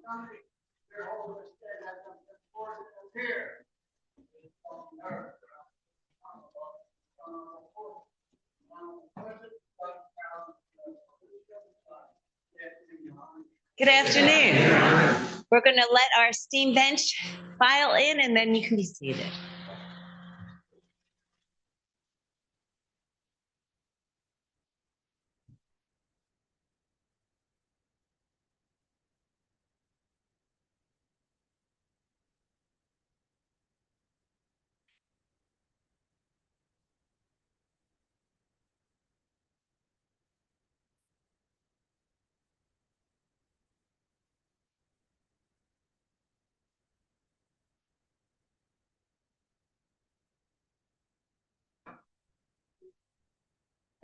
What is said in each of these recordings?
Good afternoon. We're going to let our esteemed bench file in and then you can be seated.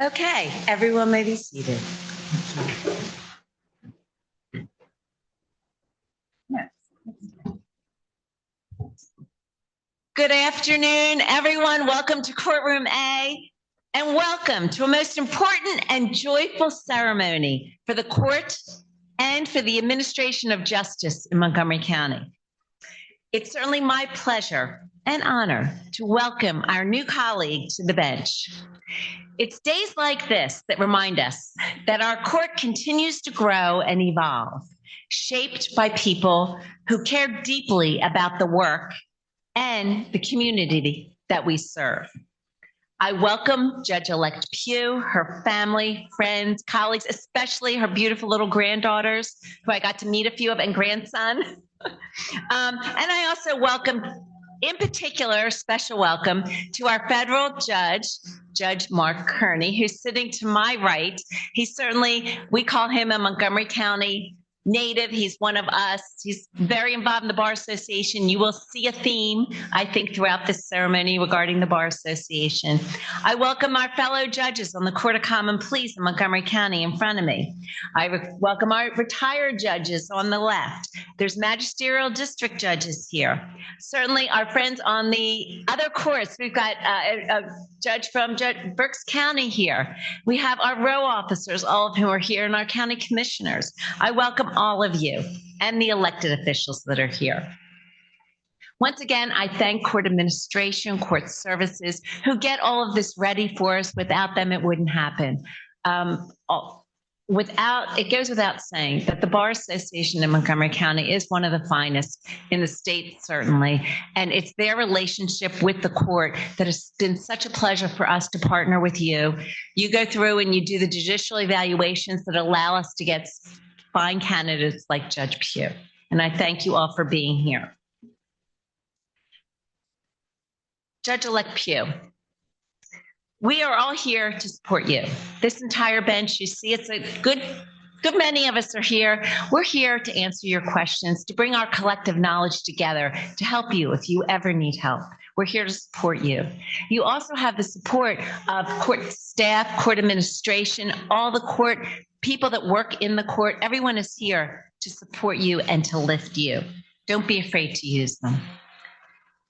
Okay, everyone may be seated. Good afternoon, everyone. Welcome to Courtroom A, and welcome to a most important and joyful ceremony for the court and for the administration of justice in Montgomery County. It's certainly my pleasure and honor to welcome our new colleague to the bench. It's days like this that remind us that our court continues to grow and evolve, shaped by people who care deeply about the work and the community that we serve. I welcome Judge-elect Pugh, her family, friends, colleagues, especially her beautiful little granddaughters, who I got to meet a few of, and grandson. And I also welcome, in particular, special welcome to our federal judge, Judge Mark Kearney, who's sitting to my right. He's certainly, we call him a Montgomery County native. He's one of us. He's very involved in the Bar Association. You will see a theme, I think, throughout this ceremony regarding the Bar Association. I welcome our fellow judges on the Court of Common Pleas in Montgomery County in front of me. I welcome our retired judges on the left. There's magisterial district judges here. Certainly our friends on the other courts. We've got a judge from Berks County here. We have our row officers, all of whom are here, and our county commissioners. I welcome all of you and the elected officials that are here. Once again, I thank court administration, court services, who get all of this ready for us. Without them, it wouldn't happen. It goes without saying that the Bar Association in Montgomery County is one of the finest in the state, certainly, and it's their relationship with the court that has been such a pleasure for us to partner with you. You go through and you do the judicial evaluations that allow us to get fine candidates like Judge Pugh, and I thank you all for being here. Judge-elect Pugh, we are all here to support you. This entire bench, you see, it's a good many of us are here. We're here to answer your questions, to bring our collective knowledge together, to help you if you ever need help. We're here to support you. You also have the support of court staff, court administration, all the court people that work in the court. Everyone is here to support you and to lift you. Don't be afraid to use them.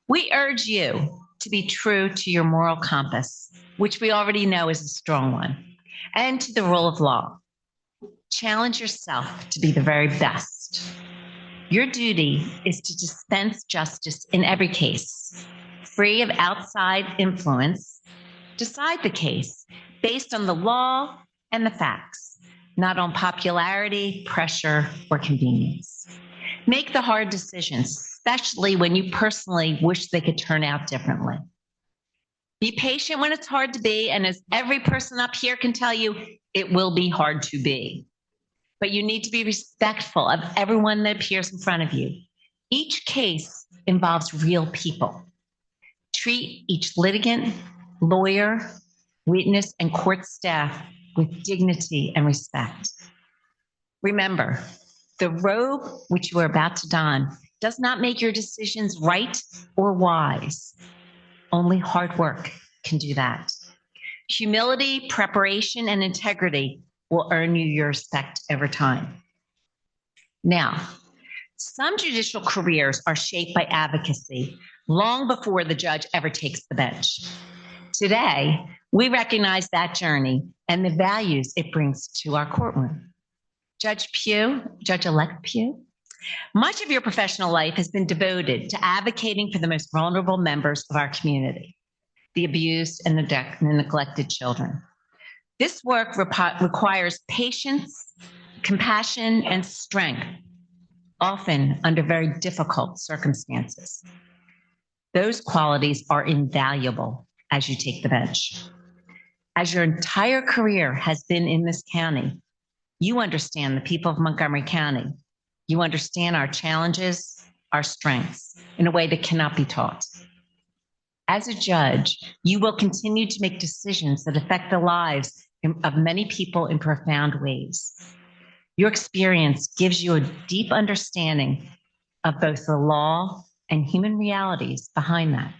We urge you to be true to your moral compass, which we already know is a strong one, and to the rule of law. Challenge yourself to be the very best. Your duty is to dispense justice in every case, free of outside influence. Decide the case based on the law and the facts, not on popularity, pressure, or convenience. Make the hard decisions, especially when you personally wish they could turn out differently. Be patient when it's hard to be, and as every person up here can tell you, it will be hard to be. But you need to be respectful of everyone that appears in front of you. Each case involves real people. Treat each litigant, lawyer, witness, and court staff with dignity and respect. Remember, the robe which you are about to don does not make your decisions right or wise. Only hard work can do that. Humility, preparation, and integrity will earn you your respect over time. Now, some judicial careers are shaped by advocacy long before the judge ever takes the bench. Today, we recognize that journey and the values it brings to our courtroom. Judge Pugh, Judge-elect Pugh, Much of your professional life has been devoted to advocating for the most vulnerable members of our community, the abused and the neglected children. This work requires patience, compassion, and strength, often under very difficult circumstances. Those qualities are invaluable as you take the bench. As your entire career has been in this county, you understand the people of Montgomery County. You understand our challenges, our strengths, in a way that cannot be taught. As a judge, you will continue to make decisions that affect the lives of many people in profound ways. Your experience gives you a deep understanding of both the law and human realities behind that.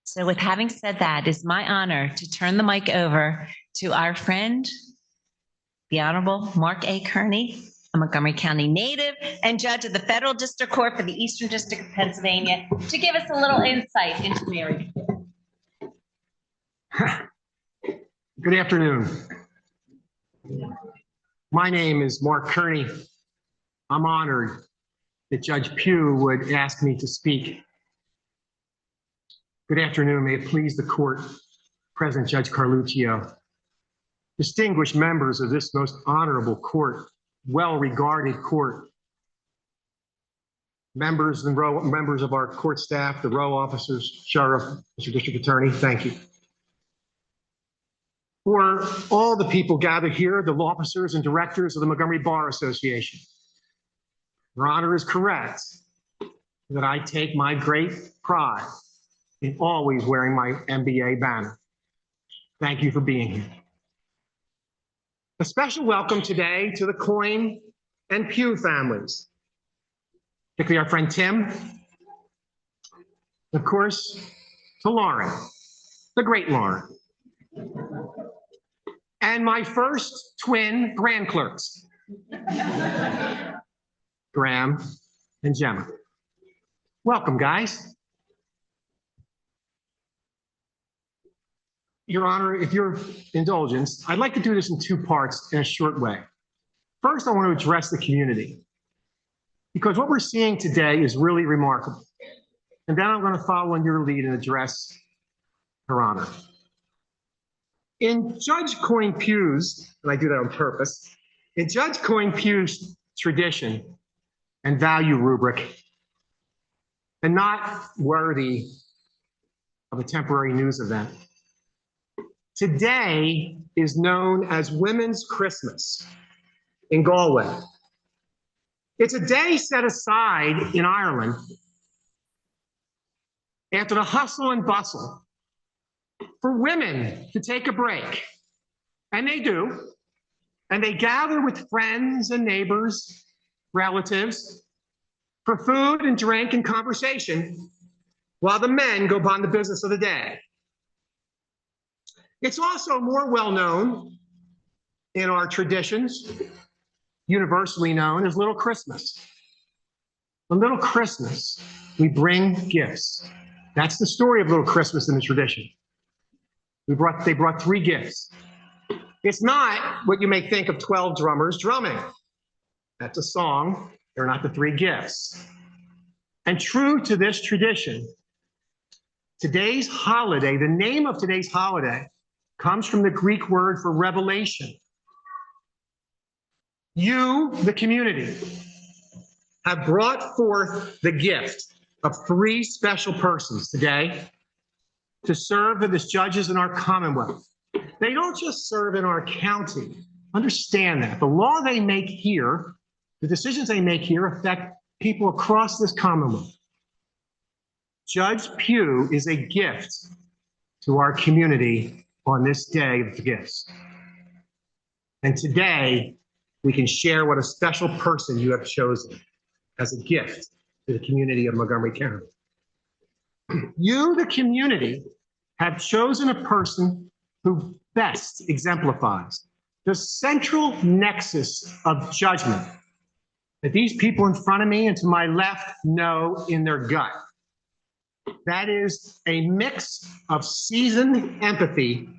So with having said that, it's my honor to turn the mic over to our friend, the Honorable Mark A. Kearney, a Montgomery County native and judge of the Federal District Court for the Eastern District of Pennsylvania, to give us a little insight into marriage. Good afternoon. My name is Mark Kearney. I'm honored that Judge Pugh would ask me to speak. Good afternoon. May it please the court, President Judge Carluccio, distinguished members of this most honorable court, well-regarded court, members of our court staff, the row officers, sheriff, Mr. District Attorney, thank you. For all the people gathered here, the law officers and directors of the Montgomery Bar Association, Your Honor is correct that I take my great pride in always wearing my MBA banner. Thank you for being here. A special welcome today to the Coyne and Pugh families, particularly our friend Tim, of course, to Lauren, the great Lauren, and my first twin grand clerks, Graham and Gemma. Welcome, guys. Your Honor, if your indulgence, I'd like to do this in two parts in a short way. First, I want to address the community, because what we're seeing today is really remarkable. And then I'm going to follow in your lead and address Her Honor. In Judge Coyne Pugh's, and I do that on purpose, in Judge Coyne Pugh's tradition and value rubric, and not worthy of a temporary news event, today is known as Women's Christmas in Galway. It's a day set aside in Ireland after the hustle and bustle for women to take a break. And they do. And they gather with friends and neighbors, relatives, for food and drink and conversation while the men go upon the business of the day. It's also more well known in our traditions, universally known as Little Christmas. On Little Christmas, we bring gifts. That's the story of Little Christmas in the tradition. They brought 3 gifts. It's not what you may think of 12 drummers drumming. That's a song. They're not the 3 gifts. And true to this tradition, today's holiday, the name of today's holiday, comes from the Greek word for revelation. You, the community, have brought forth the gift of 3 special persons today to serve as judges in our Commonwealth. They don't just serve in our county. Understand that. The law they make here, the decisions they make here affect people across this Commonwealth. Judge Pugh is a gift to our community on this day of gifts. And today, we can share what a special person you have chosen as a gift to the community of Montgomery County. You, the community, have chosen a person who best exemplifies the central nexus of judgment that these people in front of me and to my left know in their gut. That is a mix of seasoned empathy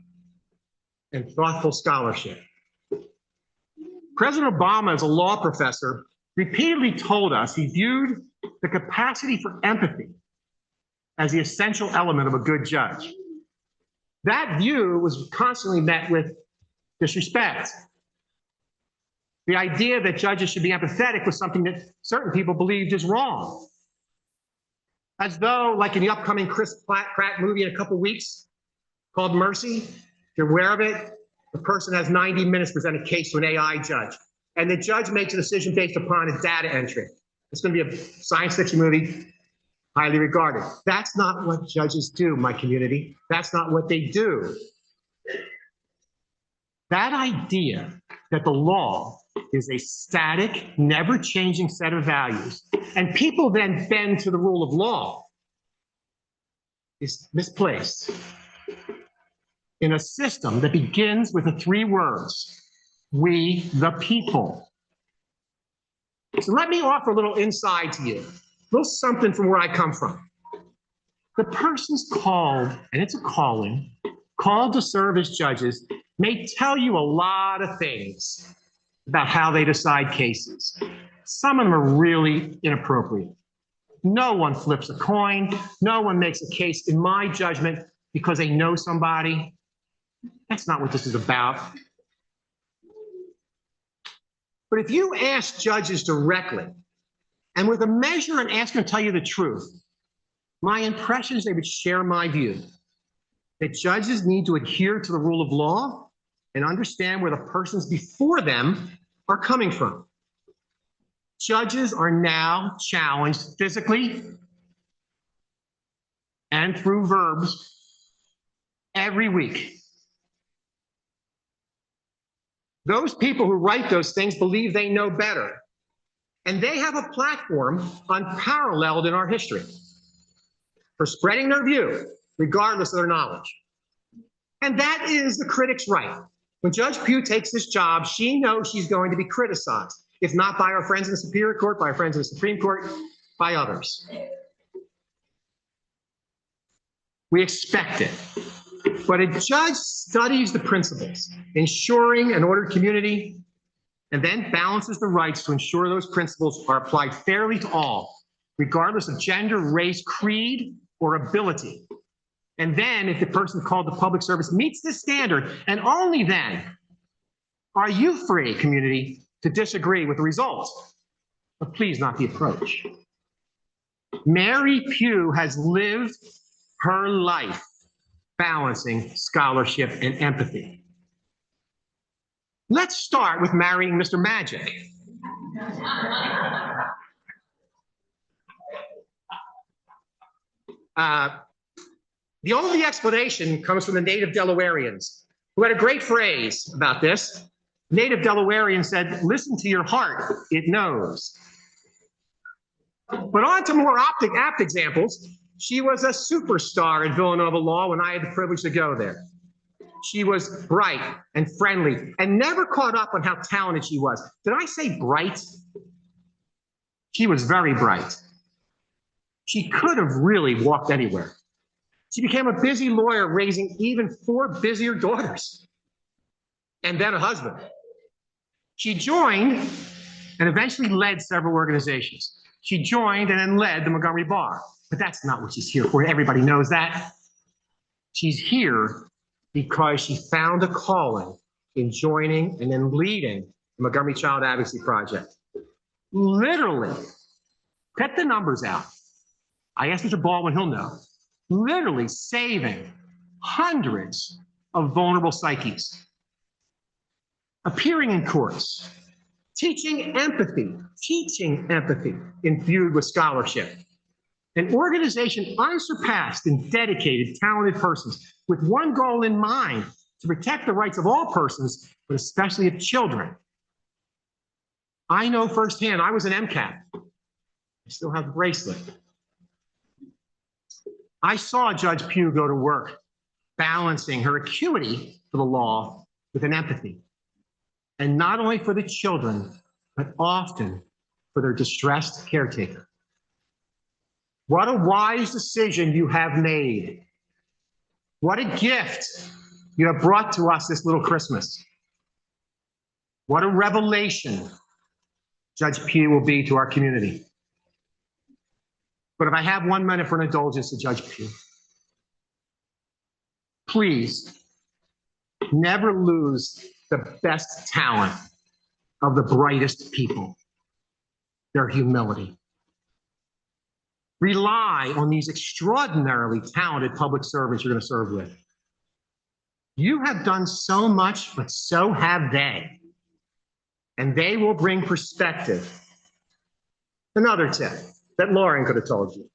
and thoughtful scholarship. President Obama, as a law professor, repeatedly told us he viewed the capacity for empathy as the essential element of a good judge. That view was constantly met with disrespect. The idea that judges should be empathetic was something that certain people believed is wrong. As though, like in the upcoming Chris Pratt movie in a couple weeks called Mercy, if you're aware of it, the person has 90 minutes to present a case to an AI judge. And the judge makes a decision based upon a data entry. It's going to be a science fiction movie, highly regarded. That's not what judges do, my community. That's not what they do. That idea that the law is a static, never-changing set of values, and people then bend to the rule of law, is misplaced in a system that begins with the three words, we the people. So let me offer a little insight to you, a little something from where I come from. The person's called, and it's a calling, called to serve as judges, may tell you a lot of things about how they decide cases. Some of them are really inappropriate. No one flips a coin. No one makes a case, in my judgment, because they know somebody. That's not what this is about. But if you ask judges directly, and with a measure and ask them to tell you the truth, my impression is they would share my view that judges need to adhere to the rule of law and understand where the persons before them are coming from. Judges are now challenged physically and through verbs every week. Those people who write those things believe they know better, and they have a platform unparalleled in our history for spreading their view, regardless of their knowledge. And that is the critic's right. When Judge Pugh takes this job, she knows she's going to be criticized, if not by our friends in the Superior Court, by our friends in the Supreme Court, by others. We expect it. But a judge studies the principles, ensuring an ordered community, and then balances the rights to ensure those principles are applied fairly to all, regardless of gender, race, creed, or ability. And then, if the person called to public service meets this standard, and only then are you free, community, to disagree with the results. But please not the approach. Mary Pugh has lived her life balancing scholarship and empathy. Let's start with marrying Mr. Magic. The only explanation comes from the native Delawareans, who had a great phrase about this. Native Delawarean said, listen to your heart, it knows. But on to more apt examples. She was a superstar in Villanova Law when I had the privilege to go there. She was bright and friendly and never caught up on how talented she was. Did I say bright? She was very bright. She could have really walked anywhere. She became a busy lawyer, raising even 4 busier daughters and then a husband. She joined and eventually led several organizations. She joined and then led the Montgomery Bar. But that's not what she's here for. Everybody knows that. She's here because she found a calling in joining and then leading the Montgomery Child Advocacy Project. Literally, cut the numbers out. I asked Mr. Baldwin, he'll know. Literally saving hundreds of vulnerable psyches. Appearing in courts, teaching empathy imbued with scholarship. An organization unsurpassed in dedicated, talented persons with one goal in mind, to protect the rights of all persons, but especially of children. I know firsthand, I was an MCAT. I still have the bracelet. I saw Judge Pugh go to work, balancing her acuity for the law with an empathy. And not only for the children, but often for their distressed caretaker. What a wise decision you have made. What a gift you have brought to us this little Christmas. What a revelation Judge Pugh will be to our community. But if I have 1 minute for an indulgence to Judge Pugh, please never lose the best talent of the brightest people, their humility. Rely on these extraordinarily talented public servants you're going to serve with. You have done so much, but so have they. And they will bring perspective. Another tip that Lauren could have told you.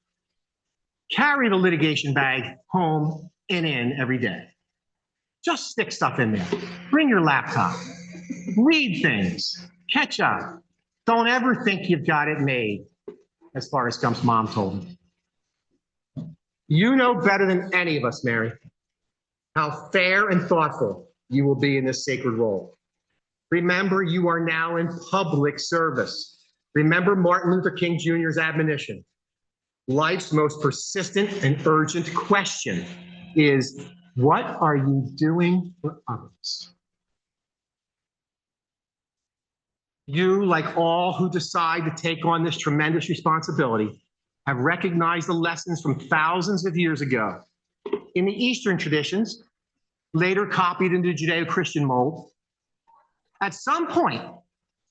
Carry the litigation bag home and in every day. Just stick stuff in there. Bring your laptop. Read things. Catch up. Don't ever think you've got it made, as far as Gump's mom told me. You know better than any of us, Mary, how fair and thoughtful you will be in this sacred role. Remember, you are now in public service. Remember Martin Luther King Jr.'s admonition. Life's most persistent and urgent question is, what are you doing for others? You, like all who decide to take on this tremendous responsibility, have recognized the lessons from thousands of years ago. In the Eastern traditions, later copied into Judeo-Christian mold, at some point,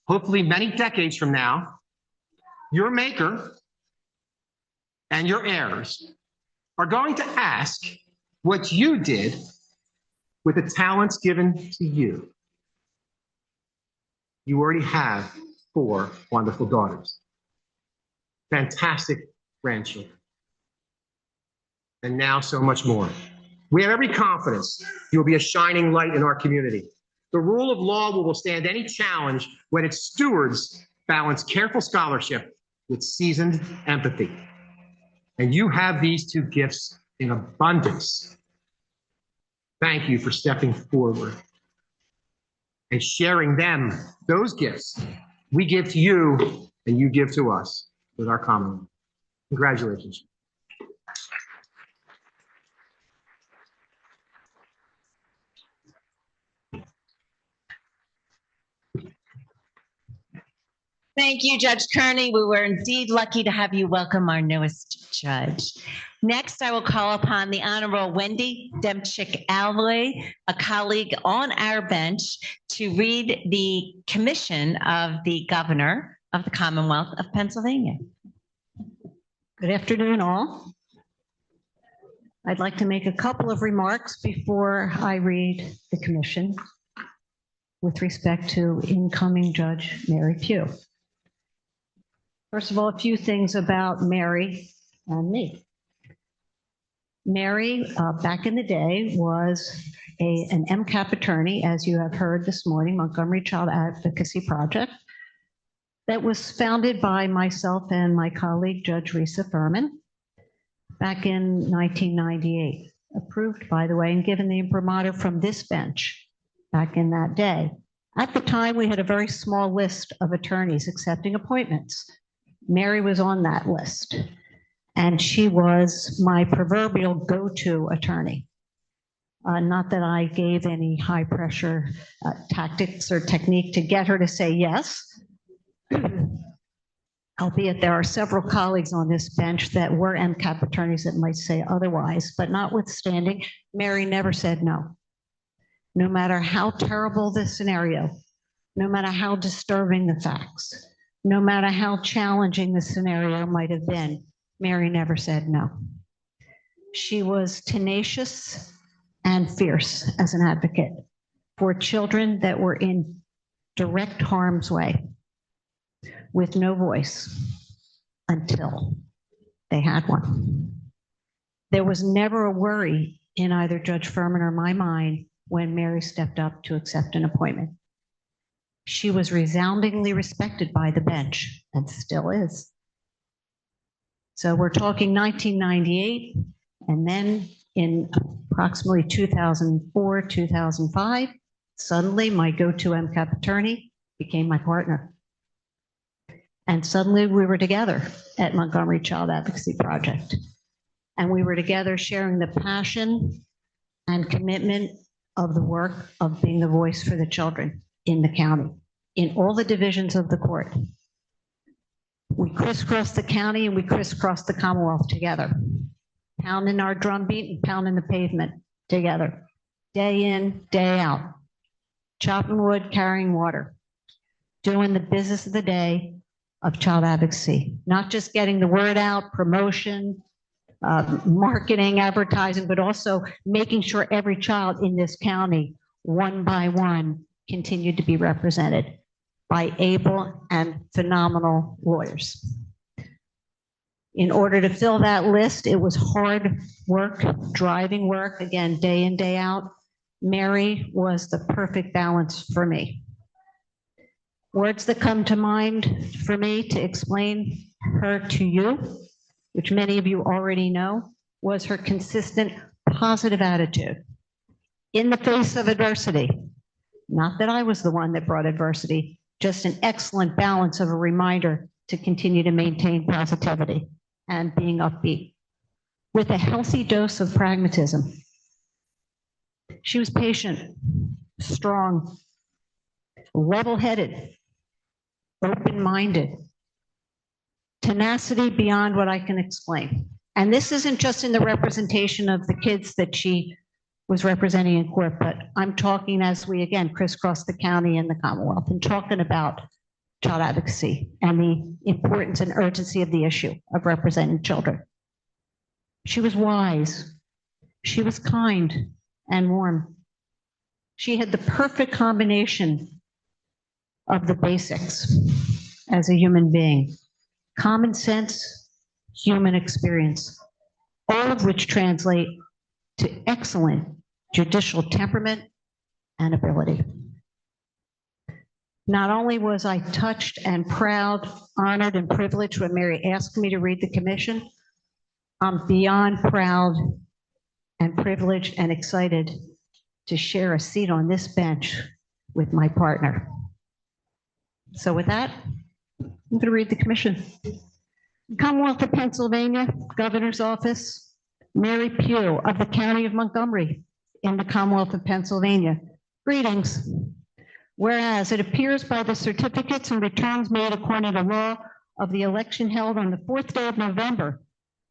hopefully many decades from now, your maker and your heirs are going to ask what you did with the talents given to you. You already have 4 wonderful daughters, fantastic grandchildren, and now so much more. We have every confidence you will be a shining light in our community. The rule of law will withstand any challenge when its stewards balance careful scholarship with seasoned empathy. And you have these 2 gifts in abundance. Thank you for stepping forward and sharing them, those gifts we give to you and you give to us with our common. Congratulations. Thank you, Judge Kearney. We were indeed lucky to have you welcome our newest judge. Next, I will call upon the Honorable Wendy Demchick-Alloy, a colleague on our bench, to read the commission of the Governor of the Commonwealth of Pennsylvania. Good afternoon, all. I'd like to make a couple of remarks before I read the commission with respect to incoming Judge Mary Pugh. First of all, a few things about Mary and me. Mary, back in the day, was an MCAP attorney, as you have heard this morning, Montgomery Child Advocacy Project, that was founded by myself and my colleague, Judge Risa Furman, back in 1998. Approved, by the way, and given the imprimatur from this bench back in that day. At the time, we had a very small list of attorneys accepting appointments. Mary was on that list, and she was my proverbial go-to attorney. Not that I gave any high-pressure tactics or technique to get her to say yes, albeit there are several colleagues on this bench that were MCAP attorneys that might say otherwise, but notwithstanding, Mary never said no. No matter how terrible the scenario, no matter how disturbing the facts, no matter how challenging the scenario might have been, Mary never said no. She was tenacious and fierce as an advocate for children that were in direct harm's way with no voice until they had one. There was never a worry in either Judge Furman or my mind when Mary stepped up to accept an appointment. She was resoundingly respected by the bench and still is. So we're talking 1998, and then in approximately 2004, 2005, suddenly my go-to MCAP attorney became my partner. And suddenly we were together at Montgomery Child Advocacy Project. And we were together sharing the passion and commitment of the work of being the voice for the children in the county, in all the divisions of the court. We crisscross the county and we crisscross the Commonwealth together, pounding our drum beat and pounding the pavement together, day in, day out, chopping wood, carrying water, doing the business of the day of child advocacy, not just getting the word out, promotion, marketing, advertising, but also making sure every child in this county, one by one, continued to be represented by able and phenomenal lawyers. In order to fill that list, it was hard work, driving work, again, day in, day out. Mary was the perfect balance for me. Words that come to mind for me to explain her to you, which many of you already know, was her consistent positive attitude in the face of adversity. Not that I was the one that brought adversity, just an excellent balance of a reminder to continue to maintain positivity and being upbeat with a healthy dose of pragmatism. She was patient, strong, level-headed, open-minded, tenacity beyond what I can explain. And this isn't just in the representation of the kids that she was representing in court, but I'm talking as we, again, crisscross the county and the Commonwealth and talking about child advocacy and the importance and urgency of the issue of representing children. She was wise. She was kind and warm. She had the perfect combination of the basics as a human being: common sense, human experience, all of which translate to excellent judicial temperament and ability. Not only was I touched and proud, honored and privileged when Mary asked me to read the commission, I'm beyond proud and privileged and excited to share a seat on this bench with my partner. So with that, I'm going to read the commission. Commonwealth of Pennsylvania, Governor's Office, Mary Pugh of the County of Montgomery in the Commonwealth of Pennsylvania. Greetings. Whereas it appears by the certificates and returns made according to law of the election held on the 4th day of November,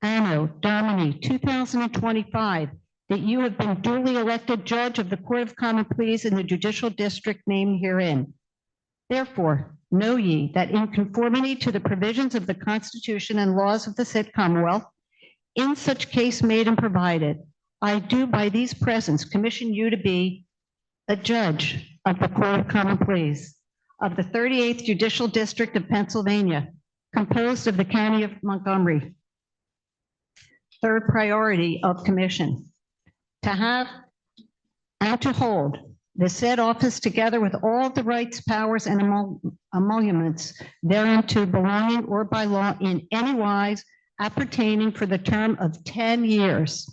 Anno Domini 2025, that you have been duly elected judge of the Court of Common Pleas in the judicial district named herein. Therefore, know ye that in conformity to the provisions of the Constitution and laws of the said Commonwealth, in such case made and provided, I do by these presents commission you to be a judge of the Court of Common Pleas of the 38th Judicial District of Pennsylvania, composed of the County of Montgomery. Third priority of commission: to have and to hold the said office together with all the rights, powers, and emoluments thereunto belonging or by law in any wise appertaining for the term of 10 years,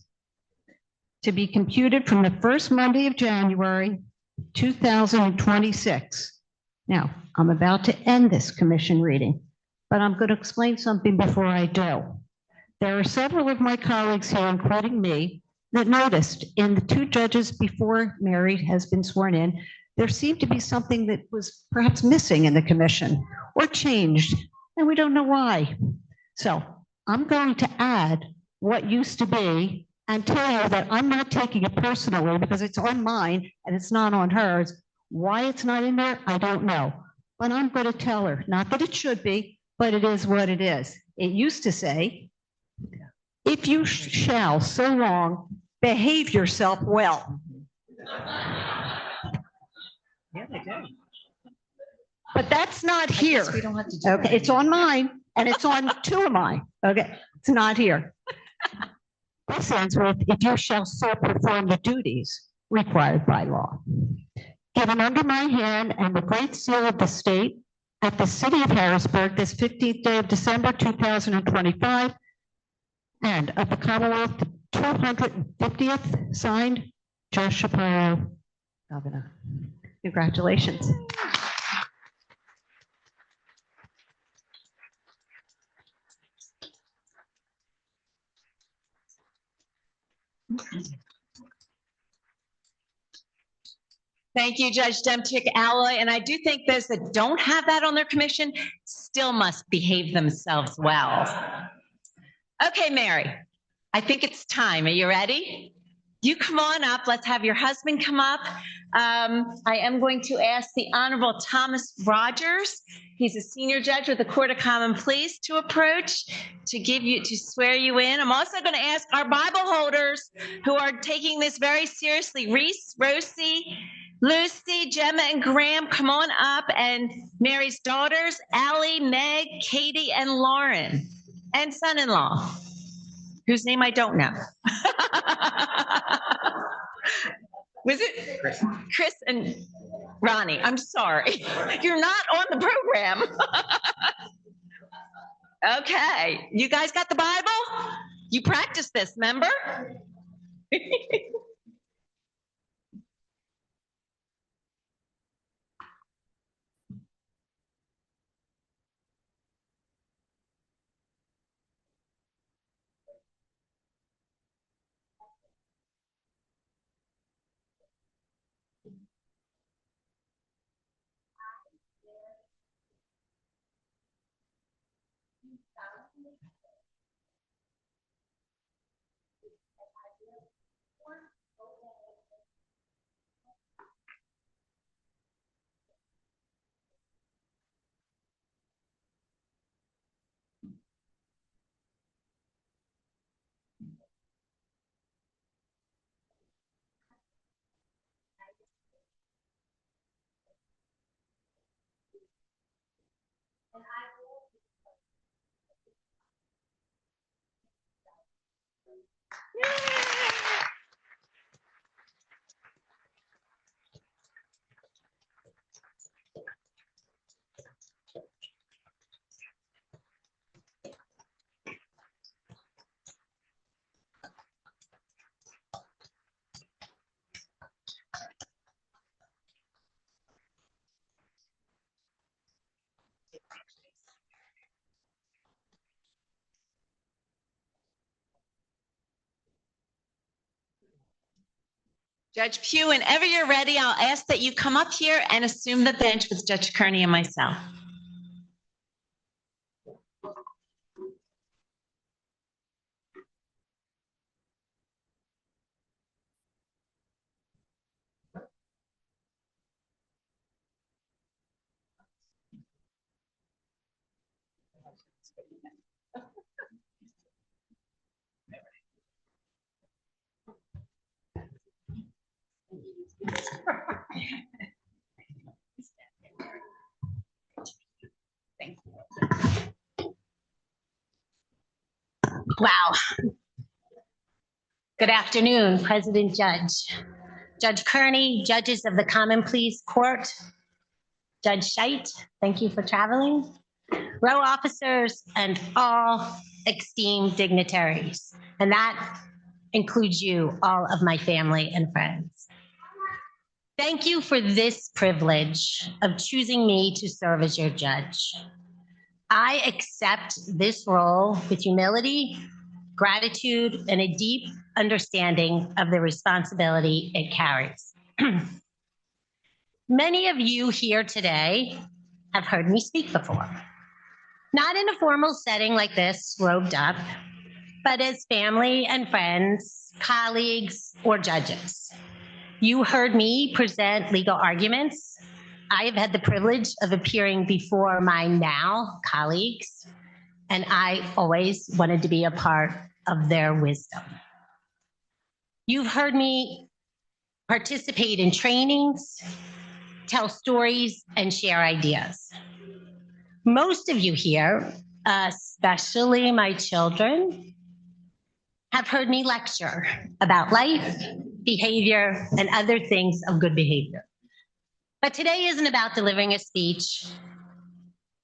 to be computed from the first Monday of January 2026. Now, I'm about to end this commission reading, but I'm going to explain something before I do. There are several of my colleagues here, including me, that noticed in the two judges before Mary has been sworn in, there seemed to be something that was perhaps missing in the commission or changed, and we don't know why. So I'm going to add what used to be and tell you that I'm not taking it personally because it's on mine and it's not on hers. Why it's not in there, I don't know. But I'm going to tell her, not that it should be, but it is what it is. It used to say, if you shall so long behave yourself well. Yeah, they do. But that's not here. We don't have to do Okay, it's on mine and it's on two of mine. Okay, it's not here. This ends with, if you shall so perform the duties required by law. Given under my hand and the great seal of the state at the city of Harrisburg, this 15th day of December, 2025, and of the Commonwealth, the 250th, signed, Joe Shapiro, Governor. Congratulations. Thank you, Judge Demchick Alloy. And I do think those that don't have that on their commission, still must behave themselves well. Okay, Mary, I think it's time. Are you ready? You come on up. Let's have your husband come up. I am going to ask the Honorable Thomas Rogers. He's a senior judge with the Court of Common Pleas to approach to swear you in. I'm also going to ask our Bible holders who are taking this very seriously. Reese, Rosie, Lucy, Gemma, and Graham, come on up. And Mary's daughters, Allie, Meg, Katie, and Lauren, and son-in-law, whose name I don't know. Was it Chris and Ronnie? I'm sorry. You're not on the program. Okay. You guys got the Bible? You practiced this, remember? Judge Pugh, whenever you're ready, I'll ask that you come up here and assume the bench with Judge Kearney and myself. Thank you. Wow. Good afternoon, President Judge. Judge Kearney, judges of the Common Pleas Court, Judge Scheit, thank you for traveling, row officers, and all esteemed dignitaries. And that includes you, all of my family and friends. Thank you for this privilege of choosing me to serve as your judge. I accept this role with humility, gratitude, and a deep understanding of the responsibility it carries. Many of you here today have heard me speak before. Not in a formal setting like this, robed up, but as family and friends, colleagues, or judges. You heard me present legal arguments. I have had the privilege of appearing before my now colleagues, and I always wanted to be a part of their wisdom. You've heard me participate in trainings, tell stories, and share ideas. Most of you here, especially my children, have heard me lecture about life, behavior, and other things of good behavior. But today isn't about delivering a speech.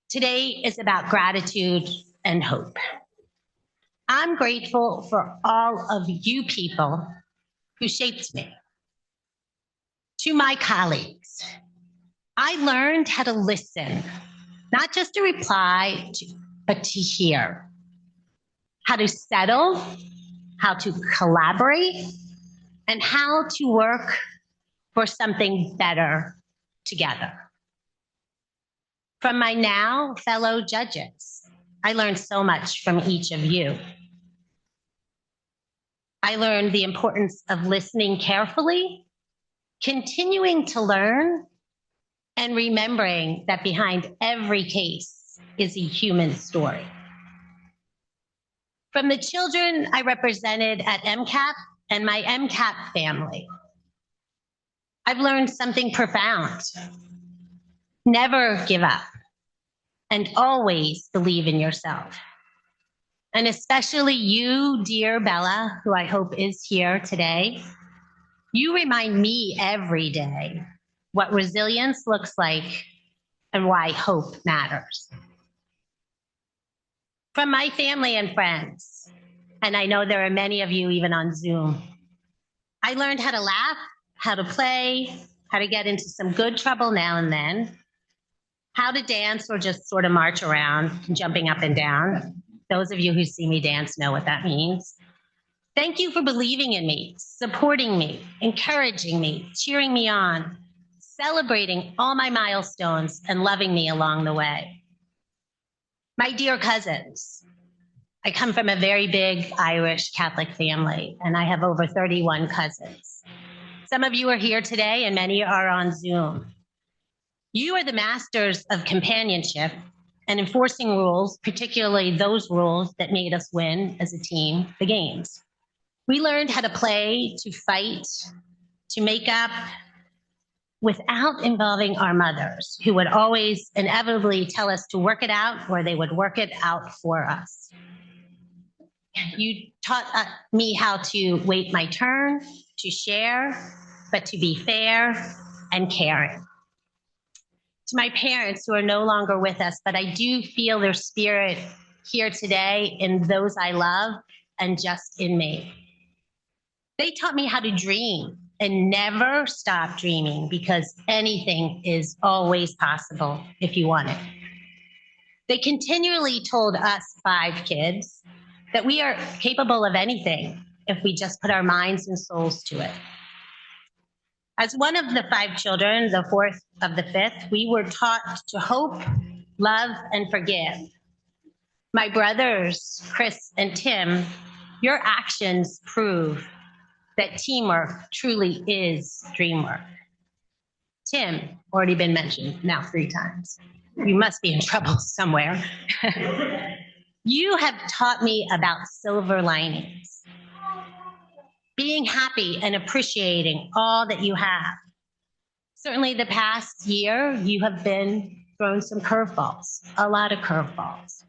Today is about gratitude and hope. I'm grateful for all of you people who shaped me. To my colleagues, I learned how to listen, not just to reply, but to hear. How to settle, how to collaborate, and how to work for something better together. From my now fellow judges, I learned so much from each of you. I learned the importance of listening carefully, continuing to learn, and remembering that behind every case is a human story. From the children I represented at MCAP and my MCAP family, I've learned something profound. Never give up and always believe in yourself. And especially you, dear Bella, who I hope is here today, you remind me every day what resilience looks like and why hope matters. From my family and friends, and I know there are many of you even on Zoom, I learned how to laugh, how to play, how to get into some good trouble now and then, how to dance or just sort of march around, jumping up and down. Those of you who see me dance know what that means. Thank you for believing in me, supporting me, encouraging me, cheering me on, celebrating all my milestones, and loving me along the way. My dear cousins, I come from a very big Irish Catholic family, and I have over 31 cousins. Some of you are here today, and many are on Zoom. You are the masters of companionship and enforcing rules, particularly those rules that made us win as a team, the games. We learned how to play, to fight, to make up without involving our mothers, who would always inevitably tell us to work it out, or they would work it out for us. You taught me how to wait my turn, to share, but to be fair and caring. To my parents who are no longer with us, but I do feel their spirit here today in those I love and just in me. They taught me how to dream and never stop dreaming, because anything is always possible if you want it. They continually told us 5 kids that we are capable of anything if we just put our minds and souls to it. As one of the 5 children, the 4th of the 5th, we were taught to hope, love, and forgive. My brothers, Chris and Tim, your actions prove that teamwork truly is dream work. Tim, already been mentioned now 3 times. You must be in trouble somewhere. You have taught me about silver linings, being happy and appreciating all that you have. Certainly the past year, you have been thrown some curveballs, a lot of curveballs.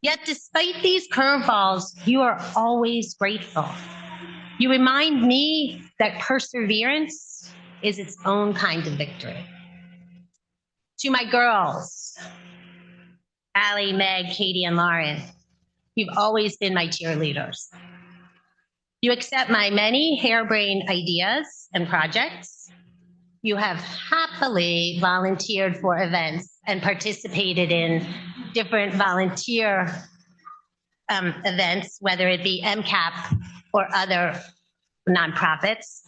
Yet despite these curveballs, you are always grateful. You remind me that perseverance is its own kind of victory. To my girls, Allie, Meg, Katie, and Lauren, you've always been my cheerleaders. You accept my many harebrained ideas and projects. You have happily volunteered for events and participated in different volunteer events, whether it be MCAP or other nonprofits.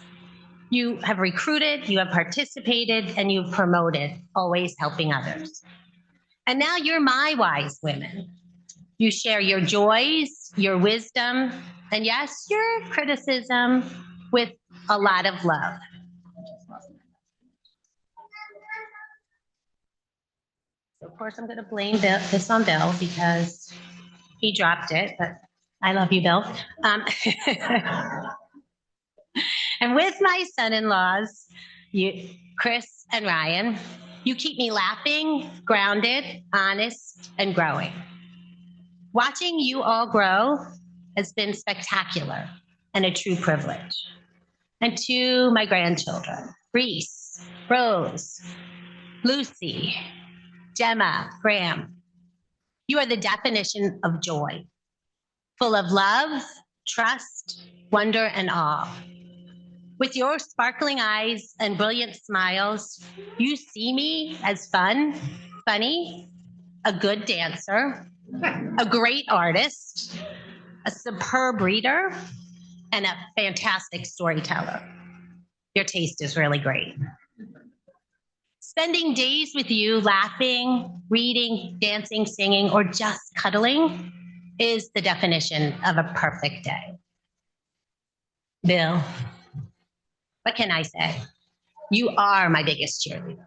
You have recruited, you have participated, and you've promoted, always helping others. And now you're my wise women. You share your joys, your wisdom, and yes, your criticism with a lot of love. So of course, I'm going to blame this on Bill because he dropped it, but I love you, Bill. And with my son-in-laws, Chris and Ryan, you keep me laughing, grounded, honest, and growing. Watching you all grow has been spectacular and a true privilege. And to my grandchildren, Reese, Rose, Lucy, Gemma, Graham, you are the definition of joy, full of love, trust, wonder, and awe. With your sparkling eyes and brilliant smiles, you see me as fun, funny, a good dancer, a great artist, a superb reader, and a fantastic storyteller. Your taste is really great. Spending days with you laughing, reading, dancing, singing, or just cuddling is the definition of a perfect day. Bill, what can I say? You are my biggest cheerleader,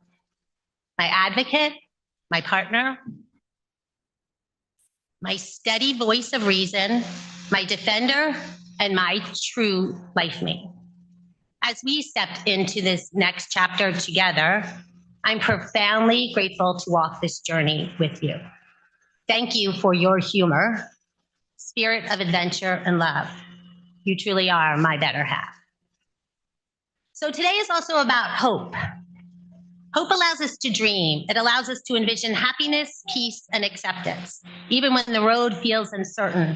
my advocate, my partner, my steady voice of reason, my defender, and my true life mate. As we step into this next chapter together, I'm profoundly grateful to walk this journey with you. Thank you for your humor, spirit of adventure, and love. You truly are my better half. So today is also about hope. Hope allows us to dream. It allows us to envision happiness, peace, and acceptance, even when the road feels uncertain.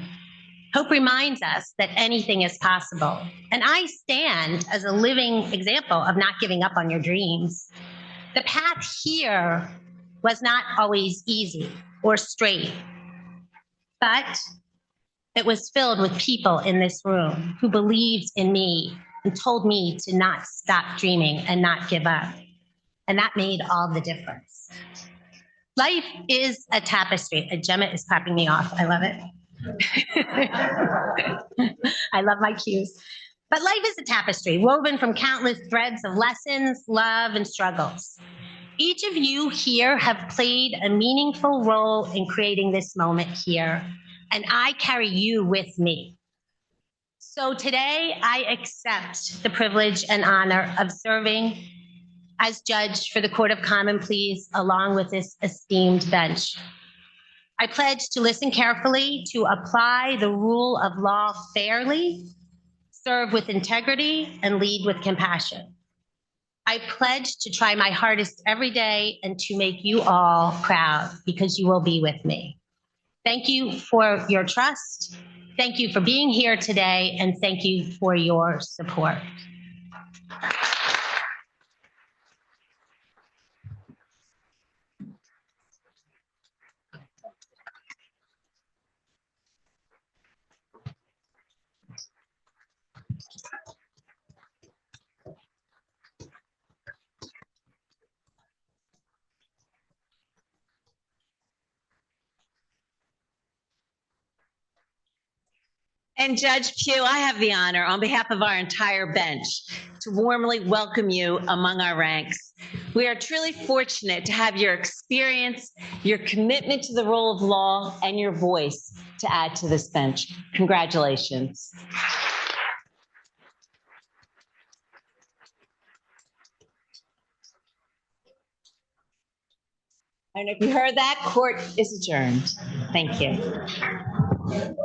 Hope reminds us that anything is possible. And I stand as a living example of not giving up on your dreams. The path here was not always easy or straight, but it was filled with people in this room who believed in me and told me to not stop dreaming and not give up. And that made all the difference. Life is a tapestry. Gemma is clapping me off. I love it. I love my cues. But life is a tapestry woven from countless threads of lessons, love, and struggles. Each of you here have played a meaningful role in creating this moment here, and I carry you with me. So today, I accept the privilege and honor of serving as judge for the Court of Common Pleas along with this esteemed bench. I pledge to listen carefully, to apply the rule of law fairly, serve with integrity, and lead with compassion. I pledge to try my hardest every day and to make you all proud because you will be with me. Thank you for your trust. Thank you for being here today, and thank you for your support. And Judge Pugh, I have the honor on behalf of our entire bench to warmly welcome you among our ranks. We are truly fortunate to have your experience, your commitment to the rule of law, and your voice to add to this bench. Congratulations. I don't know if you heard that, court is adjourned. Thank you.